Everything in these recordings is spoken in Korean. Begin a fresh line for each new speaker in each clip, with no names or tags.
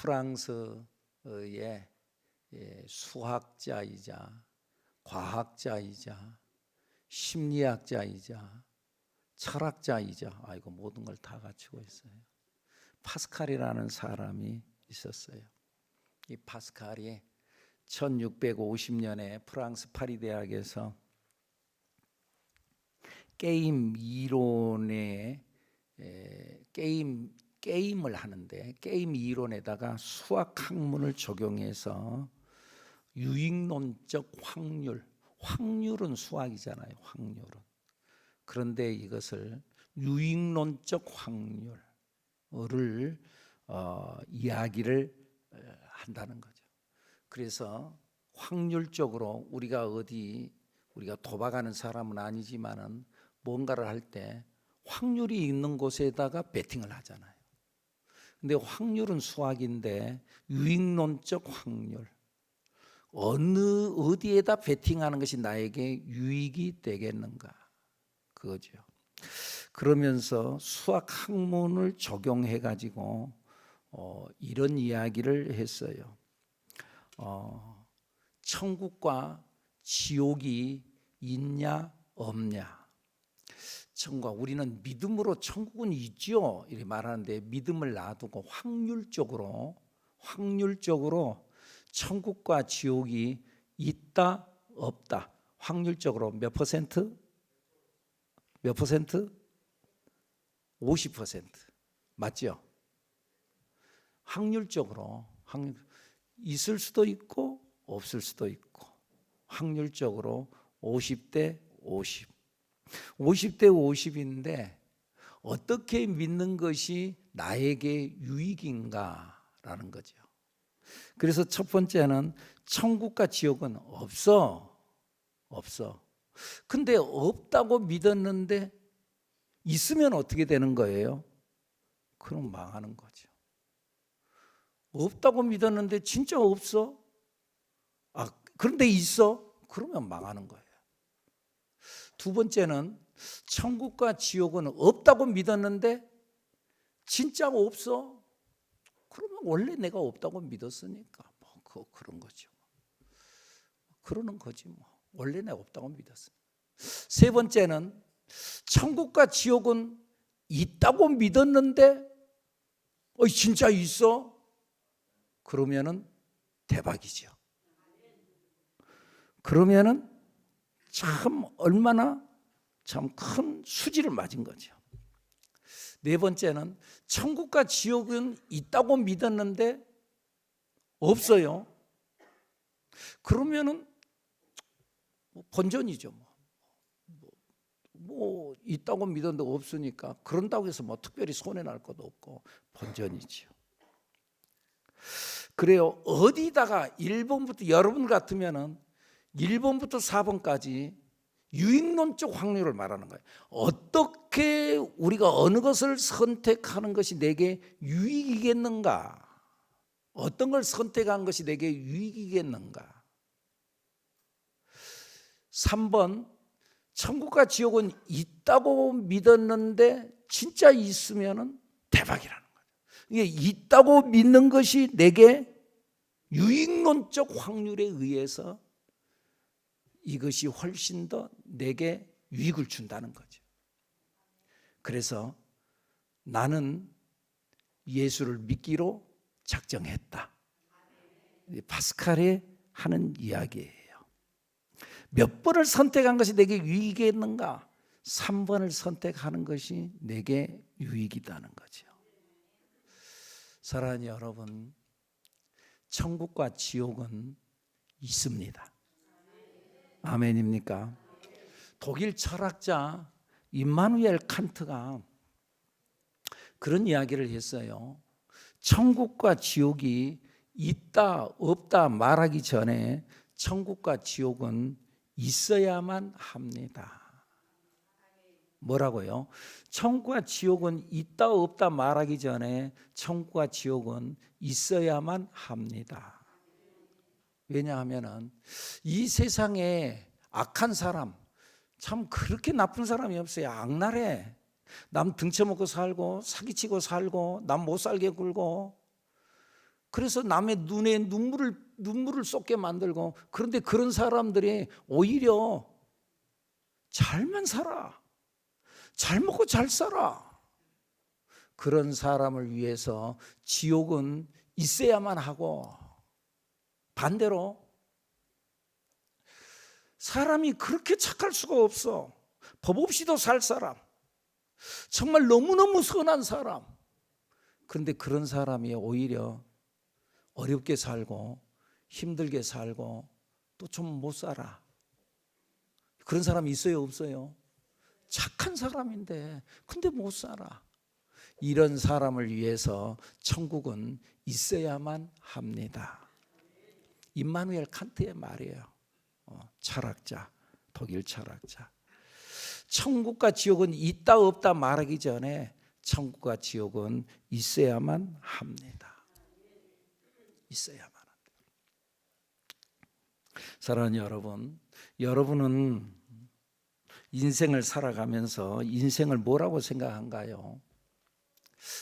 프랑스의 수학자이자 과학자이자 심리학자이자 철학자이자 이거 모든 걸 다 갖추고 있어요. 파스칼이라는 사람이 있었어요. 이 파스칼이 1650년에 프랑스 파리 대학에서 게임 이론에 게임을 하는데 게임 이론에다가 수학 학문을 적용해서 유익론적 확률은 수학이잖아요. 확률은. 그런데 이것을 유익론적 확률을 이야기를 한다는 거죠. 그래서 확률적으로 우리가 도박하는 사람은 아니지만은 뭔가를 할 때 확률이 있는 곳에다가 베팅을 하잖아요. 근데 확률은 수학인데 유익론적 확률, 어디에다 베팅하는 것이 나에게 유익이 되겠는가, 그거죠. 그러면서 수학 학문을 적용해 가지고 이런 이야기를 했어요. 천국과 지옥이 있냐 없냐. 우리는 믿음으로 천국은 있죠 이렇게 말하는데, 믿음을 놔두고 확률적으로 천국과 지옥이 있다 없다, 확률적으로 몇 퍼센트? 50% 맞죠? 확률적으로 있을 수도 있고 없을 수도 있고, 확률적으로 50대 50. 50대 50인데 어떻게 믿는 것이 나에게 유익인가라는 거죠. 그래서 첫 번째는 천국과 지옥은 없어. 근데 없다고 믿었는데 있으면 어떻게 되는 거예요? 그럼 망하는 거죠. 없다고 믿었는데 진짜 없어? 그런데 있어? 그러면 망하는 거예요. 두 번째는 천국과 지옥은 없다고 믿었는데 진짜 없어? 그러면 원래 내가 없다고 믿었으니까 그런 거죠. 그러는 거지 뭐. 원래 내가 없다고 믿었어. 세 번째는 천국과 지옥은 있다고 믿었는데 진짜 있어? 그러면은 대박이죠. 그러면은 얼마나 큰 수지를 맞은 거죠. 네 번째는 천국과 지옥은 있다고 믿었는데 없어요. 그러면은 본전이죠. 있다고 믿었는데 없으니까 그런다고 해서 특별히 손해 날 것도 없고 본전이죠. 그래요. 어디다가 1번부터 여러분 같으면은 1번부터 4번까지 유익론적 확률을 말하는 거예요. 어떻게 우리가 어느 것을 선택하는 것이 내게 유익이겠는가? 어떤 걸 선택한 것이 내게 유익이겠는가? 3번, 천국과 지옥은 있다고 믿었는데 진짜 있으면 대박이라는 거예요. 이게 있다고 믿는 것이 내게 유익론적 확률에 의해서 이것이 훨씬 더 내게 유익을 준다는 거죠. 그래서 나는 예수를 믿기로 작정했다. 파스칼이 하는 이야기예요. 몇 번을 선택한 것이 내게 유익이겠는가? 3번을 선택하는 것이 내게 유익이다는 거죠. 사랑하는 여러분, 천국과 지옥은 있습니다. 아멘입니까? 독일 철학자 임마누엘 칸트가 그런 이야기를 했어요. 천국과 지옥이 있다 없다 말하기 전에 천국과 지옥은 있어야만 합니다. 뭐라고요? 천국과 지옥은 있다 없다 말하기 전에 천국과 지옥은 있어야만 합니다. 왜냐하면 이 세상에 악한 사람, 참 그렇게 나쁜 사람이 없어요. 악랄해. 남 등쳐먹고 살고 사기치고 살고 남 못 살게 굴고 그래서 남의 눈에 눈물을 쏟게 만들고, 그런데 그런 사람들이 오히려 잘만 살아, 잘 먹고 잘 살아. 그런 사람을 위해서 지옥은 있어야만 하고, 반대로 사람이 그렇게 착할 수가 없어. 법 없이도 살 사람, 정말 너무너무 선한 사람, 그런데 그런 사람이 오히려 어렵게 살고 힘들게 살고 또 좀 못 살아. 그런 사람이 있어요, 없어요? 착한 사람인데 근데 못 살아. 이런 사람을 위해서 천국은 있어야만 합니다. 임마누엘 칸트의 말이에요. 철학자, 독일 철학자. 천국과 지옥은 있다 없다 말하기 전에 천국과 지옥은 있어야만 합니다. 있어야만 합니다. 사랑하는 여러분, 여러분은 인생을 살아가면서 인생을 뭐라고 생각한가요?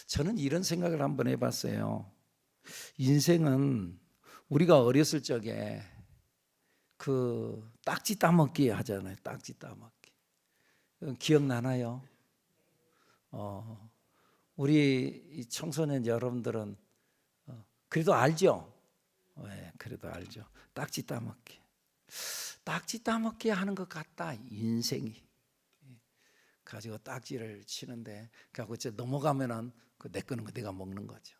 저는 이런 생각을 한번 해봤어요. 인생은 우리가 어렸을 적에 그 딱지 따먹기 하잖아요. 딱지 따먹기. 기억나나요? 우리 청소년 여러분들은 그래도 알죠? 네, 그래도 알죠. 딱지 따먹기. 딱지 따먹기 하는 것 같다, 인생이. 가지고 딱지를 치는데, 그래갖고 이제 넘어가면은 내 거는 내가 먹는 거죠.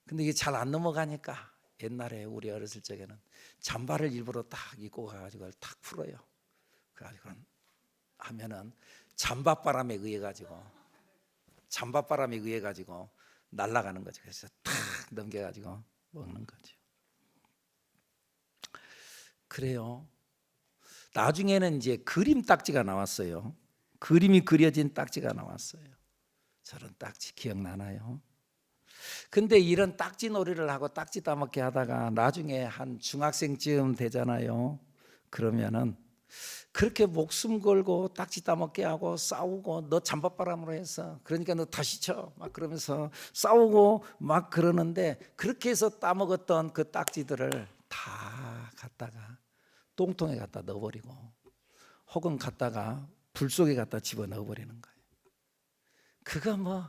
근데 이게 잘 안 넘어가니까 옛날에 우리 어렸을 적에는 잠바를 일부러 딱 입고 가가지고 탁 풀어요. 그래가지고 하면은 잠바바람에 의해 가지고 날아가는 거죠. 그래서 탁 넘겨가지고 먹는 거죠. 그래요. 나중에는 이제 그림 딱지가 나왔어요. 그림이 그려진 딱지가 나왔어요. 저런 딱지 기억나나요? 근데 이런 딱지 놀이를 하고 딱지 따먹기 하다가 나중에 한 중학생쯤 되잖아요. 그러면은 그렇게 목숨 걸고 딱지 따먹게 하고 싸우고, 너 잠바바람으로 해서 그러니까 너 다시 쳐 막 그러면서 싸우고 막 그러는데, 그렇게 해서 따먹었던 그 딱지들을 다 갖다가 똥통에 갖다 넣어버리고, 혹은 갖다가 불 속에 갖다 집어넣어버리는 거예요. 그거 뭐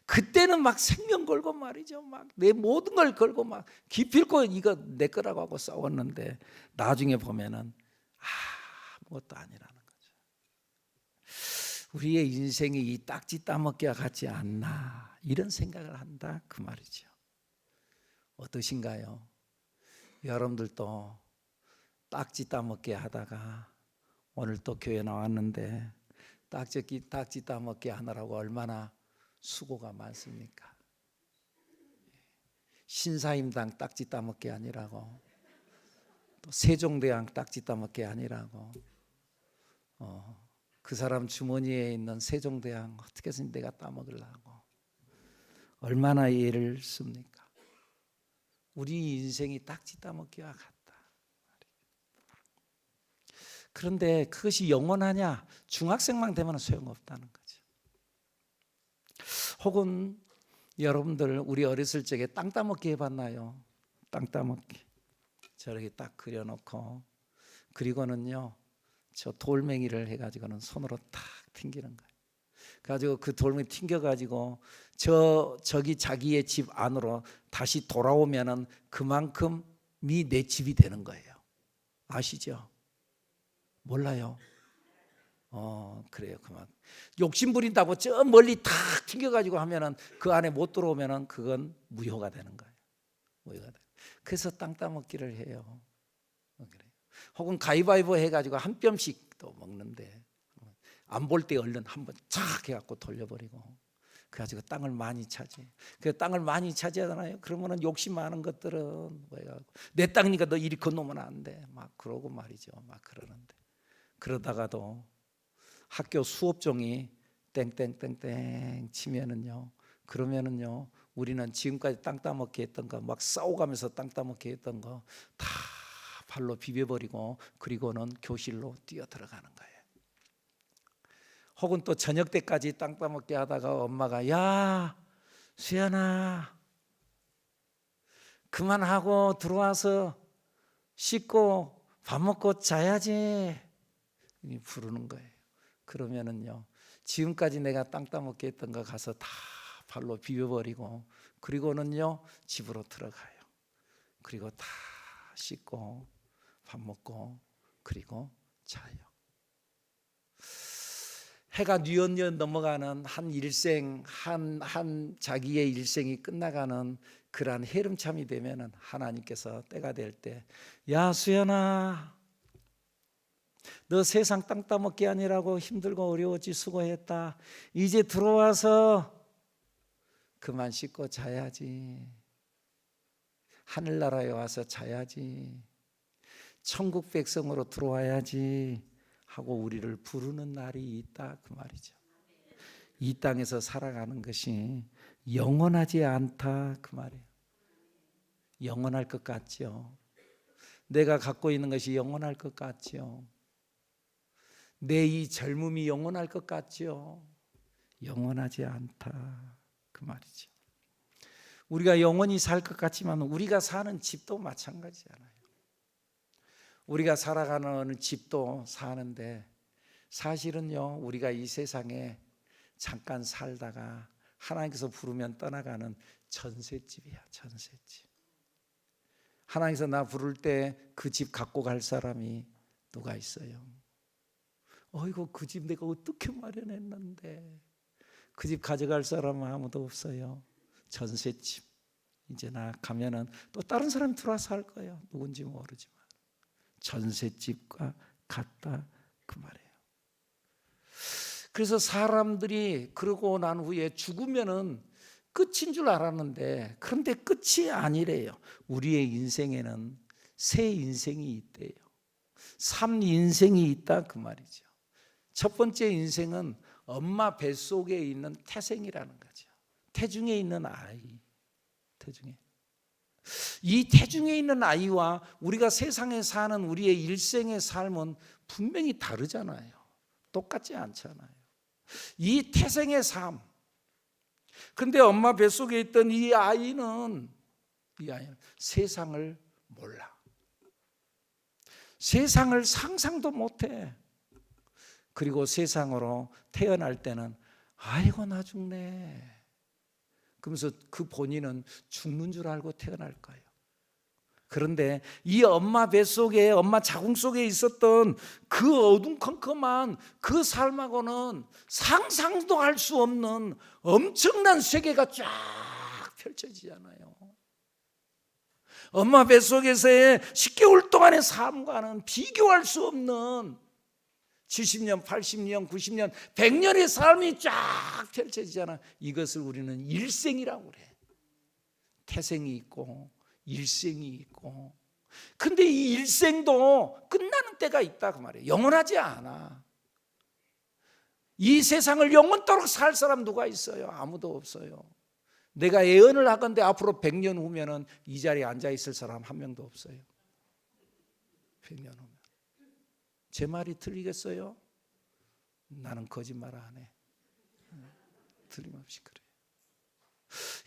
그때는 막 생명 걸고 말이죠. 막 내 모든 걸 걸고 막 기필코 이거 내 거라고 하고 싸웠는데, 나중에 보면은 아무것도 아니라는 거죠. 우리의 인생이 이 딱지 따먹기와 같지 않나, 이런 생각을 한다, 그 말이죠. 어떠신가요? 여러분들도 딱지 따먹기 하다가 오늘 또 교회 나왔는데 딱지 따먹기 하느라고 얼마나 수고가 많습니까? 신사임당 딱지 따먹기 아니라고, 또 세종대왕 딱지 따먹기 아니라고, 그 사람 주머니에 있는 세종대왕 어떻게 해서 내가 따먹으려고 얼마나 애를 씁니까? 우리 인생이 딱지 따먹기와 같다. 그런데 그것이 영원하냐? 중학생만 되면 소용없다는 거죠. 혹은 여러분들 우리 어렸을 적에 땅 따먹기 해봤나요? 땅 따먹기. 저렇게 딱 그려놓고, 그리고는요 저 돌멩이를 해가지고는 손으로 탁 튕기는 거예요. 그래가지고 그 돌멩이 튕겨가지고 저기 자기의 집 안으로 다시 돌아오면은 그만큼이 내 집이 되는 거예요. 아시죠? 몰라요? 그래요. 그만 욕심 부린다고 저 멀리 탁 튕겨가지고 하면은 그 안에 못 들어오면은 그건 무효가 되는 거예요. 무효가 돼. 그래서 땅 따먹기를 해요. 그래요. 혹은 가위바위보 해가지고 한 뼘씩 또 먹는데, 안 볼 때 얼른 한번 착 해갖고 돌려버리고, 그래가지고 땅을 많이 차지. 그 땅을 많이 차지하잖아요. 그러면은 욕심 많은 것들은 뭐야, 내 땅이니까 너 이리 건너면 안 돼. 막 그러고 말이죠. 막 그러는데, 그러다가도 학교 수업종이 땡땡땡땡 치면은요, 그러면은요 우리는 지금까지 땅 따먹기 했던 거, 막 싸워가면서 땅 따먹기 했던 거 다 발로 비벼버리고, 그리고는 교실로 뛰어 들어가는 거예요. 혹은 또 저녁 때까지 땅 따먹기 하다가 엄마가, 야 수연아 그만하고 들어와서 씻고 밥 먹고 자야지 부르는 거예요. 그러면은요, 지금까지 내가 땅 따먹게 했던 거 가서 다 발로 비벼버리고, 그리고는요 집으로 들어가요. 그리고 다 씻고 밥 먹고 그리고 자요. 해가 뉘엿뉘엿 넘어가는 한 일생, 한 자기의 일생이 끝나가는 그러한 해름참이 되면은 하나님께서 때가 될 때, 야 수연아, 너 세상 땅 따먹기 아니라고 힘들고 어려웠지, 수고했다. 이제 들어와서 그만 씻고 자야지. 하늘나라에 와서 자야지. 천국 백성으로 들어와야지 하고 우리를 부르는 날이 있다, 그 말이죠. 이 땅에서 살아가는 것이 영원하지 않다, 그 말이에요. 영원할 것 같죠. 내가 갖고 있는 것이 영원할 것 같죠. 내 이 젊음이 영원할 것 같죠. 영원하지 않다, 그 말이죠. 우리가 영원히 살 것 같지만 우리가 사는 집도 마찬가지잖아요. 우리가 살아가는 집도 사는데 사실은요, 우리가 이 세상에 잠깐 살다가 하나님께서 부르면 떠나가는 전셋집이야, 전셋집. 하나님께서 나 부를 때 그 집 갖고 갈 사람이 누가 있어요? 어이구, 그 집 내가 어떻게 마련했는데. 그 집 가져갈 사람은 아무도 없어요. 전셋집. 이제 나 가면은 또 다른 사람이 들어와서 할 거예요. 누군지 모르지만 전셋집과 같다, 그 말이에요. 그래서 사람들이 그러고 난 후에 죽으면은 끝인 줄 알았는데, 그런데 끝이 아니래요. 우리의 인생에는 새 인생이 있대요. 3인생이 있다, 그 말이죠. 첫 번째 인생은 엄마 뱃속에 있는 태생이라는 거죠. 태중에 있는 아이. 태중에. 이 태중에 있는 아이와 우리가 세상에 사는 우리의 일생의 삶은 분명히 다르잖아요. 똑같지 않잖아요. 이 태생의 삶. 그런데 엄마 뱃속에 있던 이 아이는 세상을 몰라. 세상을 상상도 못해. 그리고 세상으로 태어날 때는 아이고 나 죽네, 그러면서 그 본인은 죽는 줄 알고 태어날 거예요. 그런데 이 엄마 뱃속에, 엄마 자궁 속에 있었던 그 어둠컴컴한 그 삶하고는 상상도 할 수 없는 엄청난 세계가 쫙 펼쳐지잖아요. 엄마 뱃속에서의 10개월 동안의 삶과는 비교할 수 없는 70년, 80년, 90년, 100년의 삶이 쫙 펼쳐지잖아. 이것을 우리는 일생이라고 그래. 태생이 있고 일생이 있고. 근데 이 일생도 끝나는 때가 있다, 그 말이에요. 영원하지 않아. 이 세상을 영원토록 살 사람 누가 있어요? 아무도 없어요. 내가 예언을 하건대 앞으로 100년 후면은 이 자리에 앉아 있을 사람 한 명도 없어요. 100년 후면. 제 말이 틀리겠어요? 나는 거짓말 안 해. 틀림없이 그래요.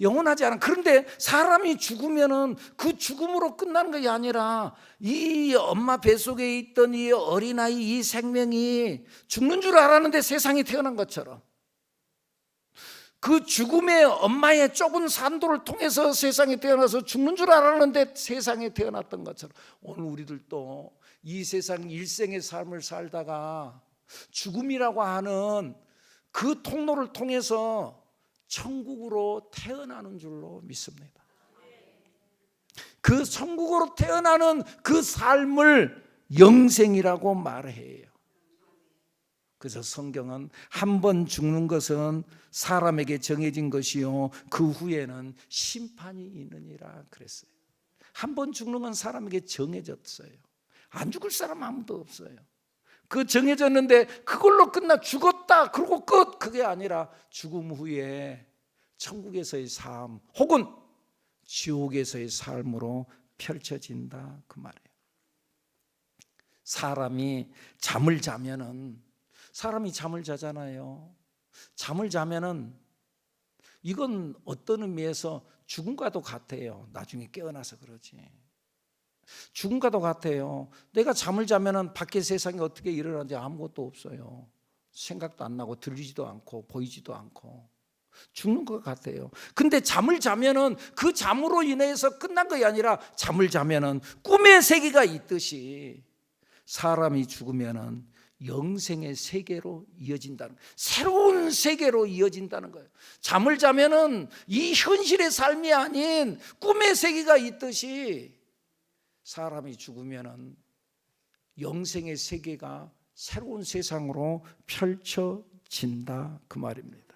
영원하지 않아. 그런데 사람이 죽으면은 그 죽음으로 끝나는 것이 아니라 이 엄마 뱃속에 있던 이 어린아이, 이 생명이 죽는 줄 알았는데 세상에 태어난 것처럼, 그 죽음의 엄마의 좁은 산도를 통해서 세상에 태어나서 죽는 줄 알았는데 세상에 태어났던 것처럼, 오늘 우리들도 이 세상 일생의 삶을 살다가 죽음이라고 하는 그 통로를 통해서 천국으로 태어나는 줄로 믿습니다. 그 천국으로 태어나는 그 삶을 영생이라고 말해요. 그래서 성경은 한 번 죽는 것은 사람에게 정해진 것이요 그 후에는 심판이 있느니라 그랬어요. 한 번 죽는 건 사람에게 정해졌어요. 안 죽을 사람 아무도 없어요. 그 정해졌는데 그걸로 끝나, 죽었다 그러고 끝, 그게 아니라 죽음 후에 천국에서의 삶 혹은 지옥에서의 삶으로 펼쳐진다, 그 말이에요. 사람이 잠을 자잖아요. 잠을 자면은 이건 어떤 의미에서 죽음과도 같아요. 나중에 깨어나서 그러지. 죽음과도 같아요. 내가 잠을 자면은 밖에 세상에 어떻게 일어나는지 아무것도 없어요. 생각도 안 나고 들리지도 않고 보이지도 않고 죽는 것 같아요. 근데 잠을 자면은 그 잠으로 인해서 끝난 것이 아니라 잠을 자면은 꿈의 세계가 있듯이 사람이 죽으면은 영생의 세계로 이어진다는, 새로운 세계로 이어진다는 거예요. 잠을 자면은 이 현실의 삶이 아닌 꿈의 세계가 있듯이 사람이 죽으면은 영생의 세계가 새로운 세상으로 펼쳐진다 그 말입니다.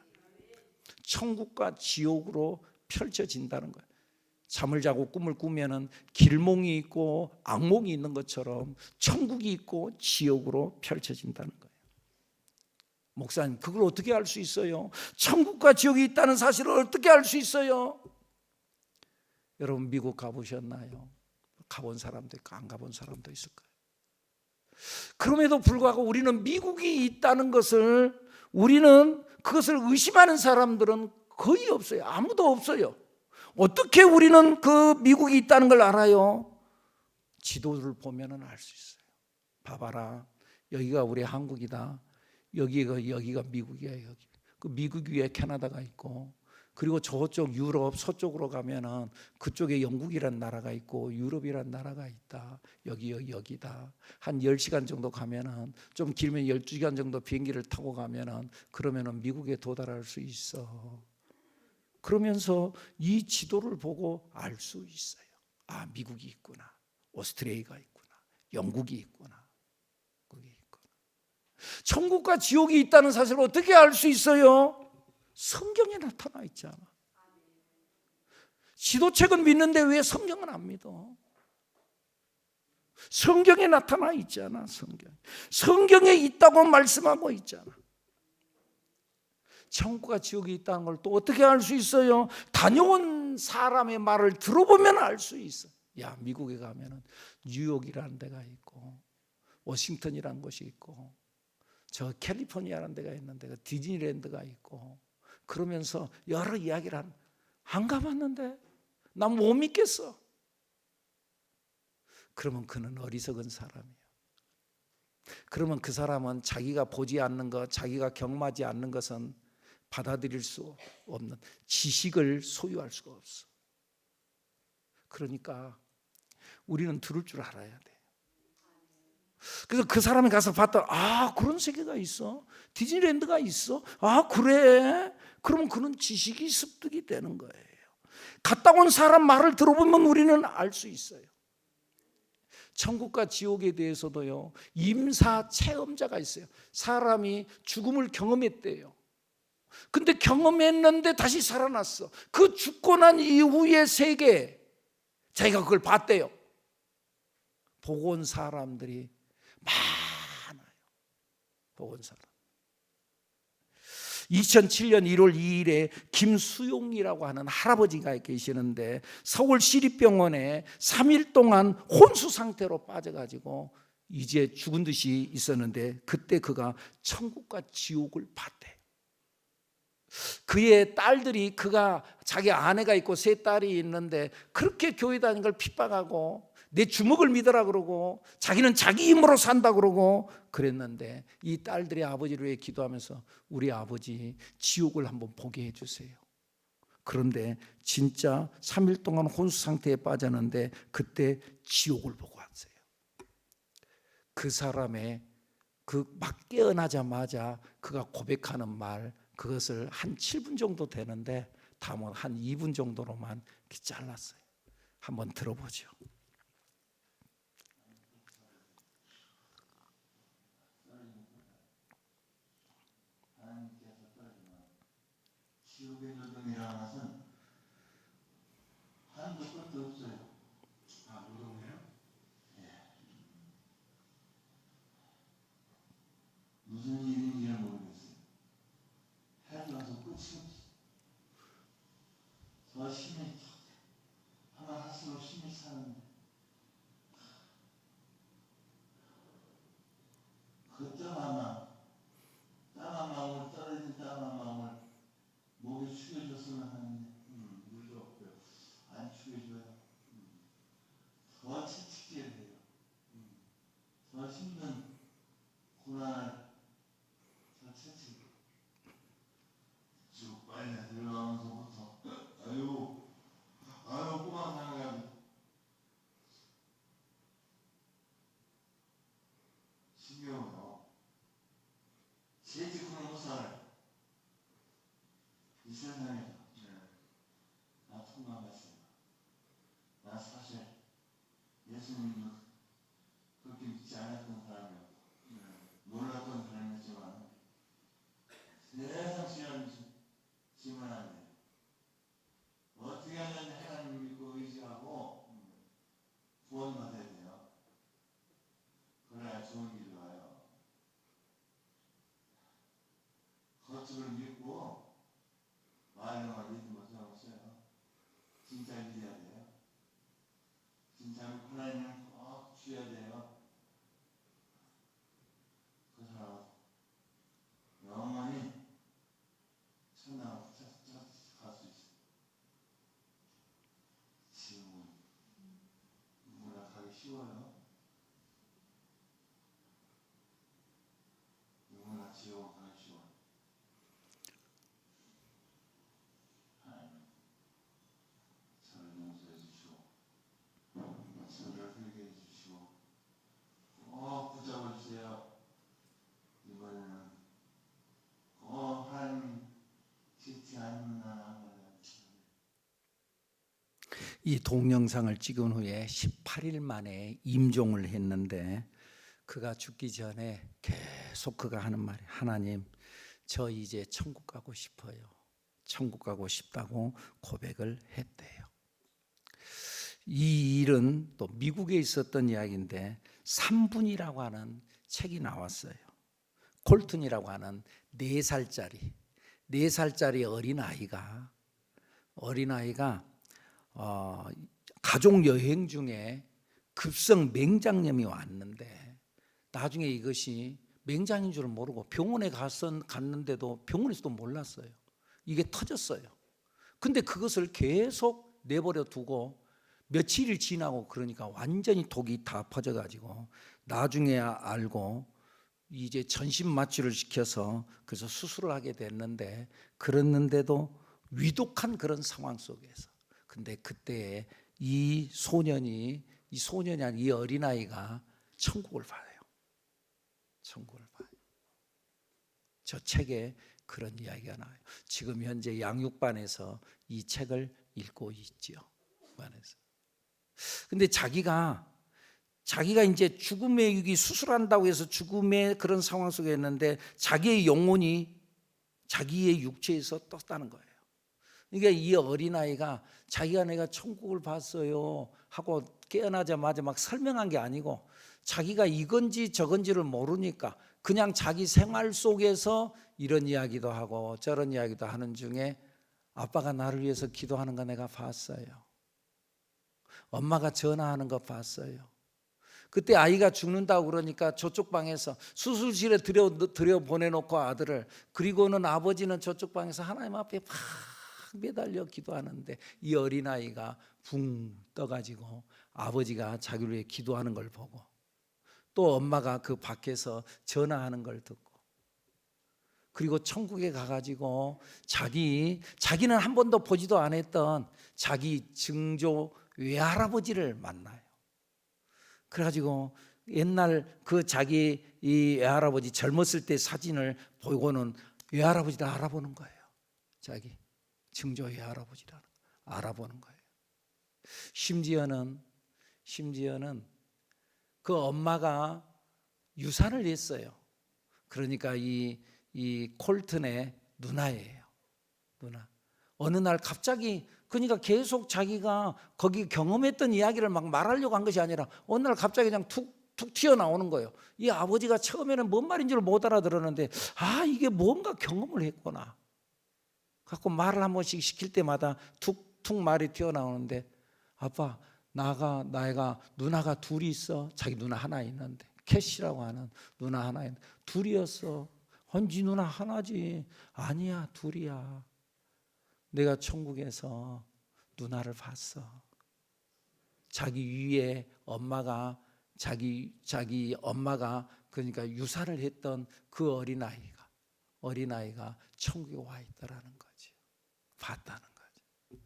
천국과 지옥으로 펼쳐진다는 거예요. 잠을 자고 꿈을 꾸면은 길몽이 있고 악몽이 있는 것처럼 천국이 있고 지옥으로 펼쳐진다는 거예요. 목사님, 그걸 어떻게 알 수 있어요? 천국과 지옥이 있다는 사실을 어떻게 알 수 있어요? 여러분 미국 가보셨나요? 가본 사람도 있고 안 가본 사람도 있을 거예요. 그럼에도 불구하고 우리는 미국이 있다는 것을, 우리는 그것을 의심하는 사람들은 거의 없어요. 아무도 없어요. 어떻게 우리는 그 미국이 있다는 걸 알아요? 지도를 보면 알 수 있어요. 봐봐라, 여기가 우리 한국이다. 여기가 미국이야. 여기. 그 미국 위에 캐나다가 있고, 그리고 저쪽 유럽 서쪽으로 가면은 그쪽에 영국이란 나라가 있고 유럽이란 나라가 있다. 여기다. 한 10시간 정도 가면은, 좀 길면 12시간 정도 비행기를 타고 가면은, 그러면은 미국에 도달할 수 있어. 그러면서 이 지도를 보고 알 수 있어요. 아, 미국이 있구나. 오스트레일리아가 있구나. 영국이 있구나. 거기 있구나. 천국과 지옥이 있다는 사실을 어떻게 알 수 있어요? 성경에 나타나 있잖아. 지도책은 믿는데 왜 성경은 안 믿어? 성경에 나타나 있잖아. 성경에 있다고 말씀하고 있잖아. 천국과 지옥이 있다는 걸 또 어떻게 알 수 있어요? 다녀온 사람의 말을 들어보면 알 수 있어. 야, 미국에 가면은 뉴욕이라는 데가 있고 워싱턴이라는 곳이 있고 저 캘리포니아라는 데가 있는데 그 디즈니랜드가 있고, 그러면서 여러 이야기를 안 가봤는데 난 못 믿겠어. 그러면 그는 어리석은 사람이에요. 그러면 그 사람은 자기가 보지 않는 것, 자기가 경험하지 않는 것은 받아들일 수 없는 지식을 소유할 수가 없어. 그러니까 우리는 들을 줄 알아야 돼. 그래서 그 사람이 가서 봤다. 아, 그런 세계가 있어? 디즈니랜드가 있어? 아, 그래? 그러면 그는 지식이 습득이 되는 거예요. 갔다 온 사람 말을 들어보면 우리는 알 수 있어요. 천국과 지옥에 대해서도요, 임사 체험자가 있어요. 사람이 죽음을 경험했대요. 근데 경험했는데 다시 살아났어. 그 죽고 난 이후의 세계, 자기가 그걸 봤대요. 보고 온 사람들이 많아요. 보고 온 사람. 2007년 1월 2일에 김수용이라고 하는 할아버지가 계시는데 서울 시립병원에 3일 동안 혼수 상태로 빠져가지고 이제 죽은 듯이 있었는데, 그때 그가 천국과 지옥을 봤대. 그의 딸들이, 그가 자기 아내가 있고 세 딸이 있는데 그렇게 교회 다니는 걸 핍박하고 내 주먹을 믿으라 그러고 자기는 자기 힘으로 산다 그러고 그랬는데, 이 딸들이 아버지를 위해 기도하면서 우리 아버지 지옥을 한번 보게 해주세요. 그런데 진짜 3일 동안 혼수 상태에 빠졌는데 그때 지옥을 보고 왔어요. 그 사람의 그 막 깨어나자마자 그가 고백하는 말, 그것을 한 7분 정도 되는데 다음은 한 2분 정도로만 잘랐어요. 한번 들어보죠.
지옥의 노동이라는 것은 한도 끝도 없어요. 아, 노동이에요? 예. 무슨 일인지는 모르겠어요. 해서 끝이 없어. 저 힘이 하나 할수록 힘이 사는데 그 짠한 마음을, 떨어진 짠한 마음을 목에 숙여줬으면 하는데 물도 없고요. 쉬워요? 누구나 지옥은 쉬워요. 하나님, 저를 용서해 주시고 저를 회개해 주시고 붙잡아 주세요. 이번에는 하나님 지지 않나.
이 동영상을 찍은 후에 18일 만에 임종을 했는데 그가 죽기 전에 계속 그가 하는 말이 하나님 저 이제 천국 가고 싶어요. 천국 가고 싶다고 고백을 했대요. 이 일은 또 미국에 있었던 이야기인데 3분이라고 하는 책이 나왔어요. 콜튼이라고 하는 4살짜리 어린아이가 가족 여행 중에 급성 맹장염이 왔는데 나중에 이것이 맹장인 줄 모르고 병원에 갔는데도 병원에서도 몰랐어요. 이게 터졌어요. 근데 그것을 계속 내버려 두고 며칠이 지나고 그러니까 완전히 독이 다 퍼져가지고 나중에 알고 이제 전신 마취를 시켜서 그래서 수술을 하게 됐는데 그랬는데도 위독한 그런 상황 속에서 근데 그때 이 어린아이가 천국을 봐요. 천국을 봐요. 저 책에 그런 이야기가 나와요. 지금 현재 양육반에서 이 책을 읽고 있죠. 반에서. 근데 자기가 이제 죽음의 위기 수술한다고 해서 죽음의 그런 상황 속에 있는데 자기의 영혼이 자기의 육체에서 떴다는 거예요. 그러니까 이 어린아이가 자기가 내가 천국을 봤어요 하고 깨어나자마자 막 설명한 게 아니고 자기가 이건지 저건지를 모르니까 그냥 자기 생활 속에서 이런 이야기도 하고 저런 이야기도 하는 중에 아빠가 나를 위해서 기도하는 거 내가 봤어요. 엄마가 전화하는 거 봤어요. 그때 아이가 죽는다고 그러니까 저쪽 방에서 수술실에 들여 보내놓고 아들을 그리고는 아버지는 저쪽 방에서 하나님 앞에 막 매달려 기도하는데 이 어린아이가 붕 떠가지고 아버지가 자기를 위해 기도하는 걸 보고 또 엄마가 그 밖에서 전화하는 걸 듣고 그리고 천국에 가가지고 자기는 한 번도 보지도 않았던 자기 증조 외할아버지를 만나요. 그래가지고 옛날 그 자기 이 외할아버지 젊었을 때 사진을 보고는 외할아버지를 알아보는 거예요. 자기 증조 외할아버지를 알아보는 거예요. 심지어는 그 엄마가 유산을 했어요. 그러니까 이 콜튼의 누나예요. 누나. 어느 날 갑자기 그러니까 계속 자기가 거기 경험했던 이야기를 막 말하려고 한 것이 아니라 어느 날 갑자기 그냥 툭 튀어나오는 거예요. 이 아버지가 처음에는 뭔 말인지를 못 알아들었는데 이게 뭔가 경험을 했구나. 갖고 말을 한 번씩 시킬 때마다 툭툭 말이 튀어나오는데 아빠 나가 누나가 둘이 있어. 자기 누나 하나 있는데 캐시라고 하는 누나 하나 있는데 둘이었어. 언제 누나 하나지. 아니야 둘이야. 내가 천국에서 누나를 봤어. 자기 위에 엄마가 자기 엄마가 그러니까 유산을 했던 그 어린아이가 천국에 와 있다라는 거지. 봤다는 거지.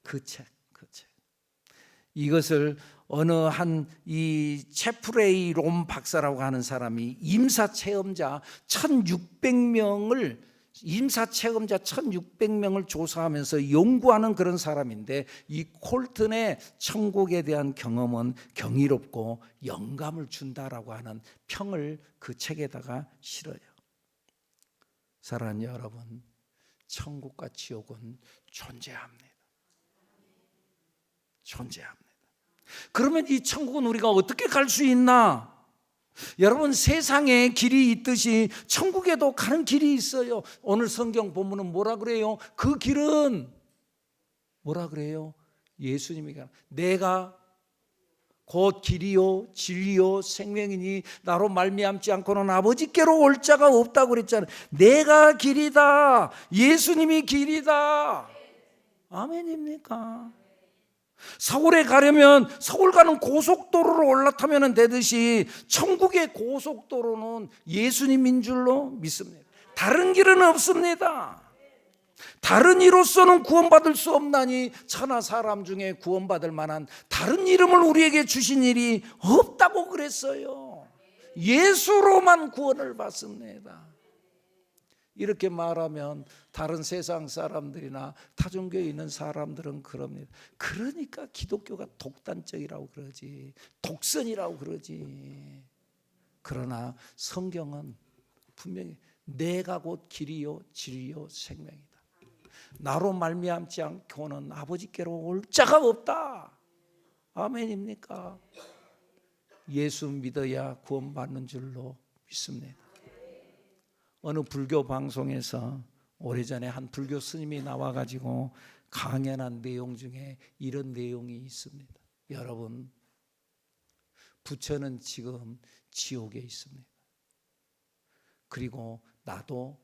그 책. 이것을 어느 한 이 체프레이 롬 박사라고 하는 사람이 임사 체험자 1600명을 조사하면서 연구하는 그런 사람인데 이 콜튼의 천국에 대한 경험은 경이롭고 영감을 준다라고 하는 평을 그 책에다가 실어요. 사랑하는 여러분, 천국과 지옥은 존재합니다. 그러면 이 천국은 우리가 어떻게 갈 수 있나? 여러분, 세상에 길이 있듯이 천국에도 가는 길이 있어요. 오늘 성경 본문은 뭐라 그래요? 그 길은 뭐라 그래요? 예수님이 내가 곧 길이요 진리요 생명이니 나로 말미암지 않고는 아버지께로 올 자가 없다고 그랬잖아요. 내가 길이다. 예수님이 길이다. 아멘입니까? 서울에 가려면 서울 가는 고속도로로 올라타면 되듯이 천국의 고속도로는 예수님인 줄로 믿습니다. 다른 길은 없습니다. 다른 이로서는 구원받을 수 없나니 천하 사람 중에 구원받을 만한 다른 이름을 우리에게 주신 일이 없다고 그랬어요. 예수로만 구원을 받습니다. 이렇게 말하면 다른 세상 사람들이나 타종교에 있는 사람들은 그럽니다. 그러니까 기독교가 독단적이라고 그러지, 독선이라고 그러지. 그러나 성경은 분명히 내가 곧 길이요 진리요 생명이다. 나로 말미암지 않고는 아버지께로 올 자가 없다. 아멘입니까? 예수 믿어야 구원받는 줄로 믿습니다. 어느 불교 방송에서 오래전에 한 불교 스님이 나와가지고 강연한 내용 중에 이런 내용이 있습니다. 여러분, 부처는 지금 지옥에 있습니다. 그리고 나도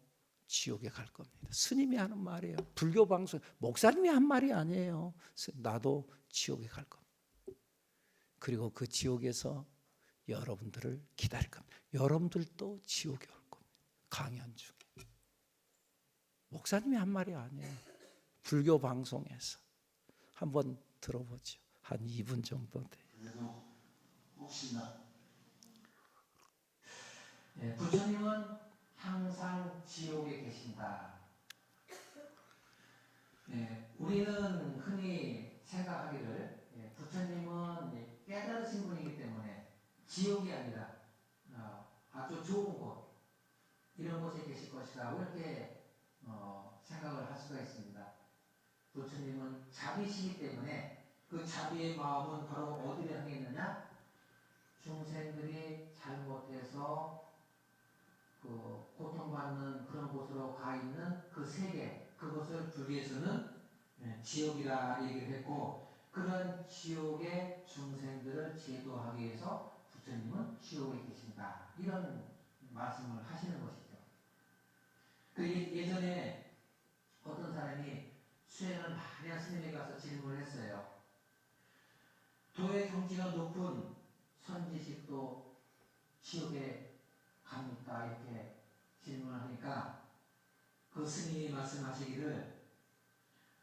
지옥에 갈 겁니다. 스님이 하는 말이에요. 불교 방송 목사님이 한 말이 아니에요. 나도 지옥에 갈 겁니다. 그리고 그 지옥에서 여러분들을 기다릴 겁니다. 여러분들도 지옥에 올 겁니다. 강연 중에. 목사님이 한 말이 아니에요. 불교 방송에서 한번 들어보죠. 한 2분 정도 돼요.
그래도 혹시나
부처님은 항상 지옥에 계신다. 우리는 흔히 생각하기를 부처님은 깨달으신 분이기 때문에 지옥이 아니라 아주 좋은 곳, 이런 곳에 계실 것이다, 이렇게 생각을 할 수가 있습니다. 부처님은 자비시기 때문에 그 자비의 마음은 바로 어디를 향해 있느냐? 중생들이 잘못해서 그 고통받는 그런 곳으로 가 있는 그 세계, 그것을 불교에서는 지옥이라 얘기를 했고, 그런 지옥의 중생들을 제도하기 위해서 부처님은 지옥에 계신다, 이런 말씀을 하시는 것이죠. 그 예전에 어떤 사람이 수행을 많이 한 스님에게 가서 질문을 했어요. 도의 경지가 높은 선지식도 지옥에 갑니까? 이렇게 질문을 하니까 그 스님이 말씀하시기를,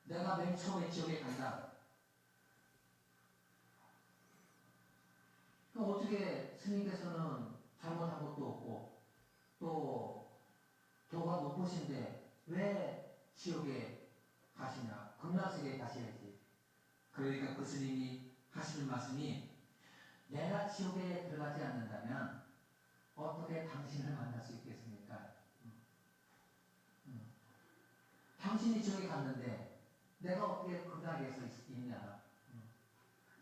내가 맨 처음에 지옥에 간다. 그럼 어떻게 스님께서는 잘못한 것도 없고 또 도가 높으신데 왜 지옥에 가시냐? 극락세계에 가셔야지. 그러니까 그 스님이 하시는 말씀이, 내가 지옥에 들어가지 않는다면 어떻게 당신을 만날 수 있겠습니까? 당신이 지옥에 갔는데 내가 어떻게 극락에서 있냐?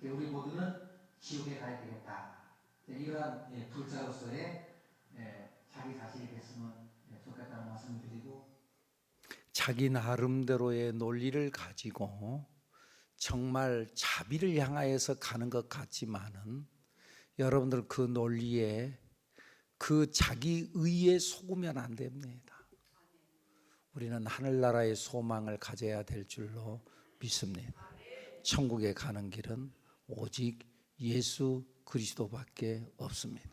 우리 모두는 지옥에 가야 되겠다. 이러한 불자로서의 자기 자신이 됐으면 좋겠다는 말씀을 드리고,
자기 나름대로의 논리를 가지고 정말 자비를 향하여서 가는 것 같지만은 여러분들 그 논리에 그 자기 의에 속으면 안 됩니다. 우리는 하늘나라의 소망을 가져야 될 줄로 믿습니다. 천국에 가는 길은 오직 예수 그리스도밖에 없습니다.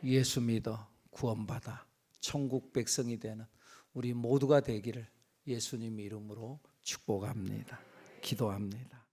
예수 믿어 구원받아 천국 백성이 되는 우리 모두가 되기를 예수님 이름으로 축복합니다. 기도합니다.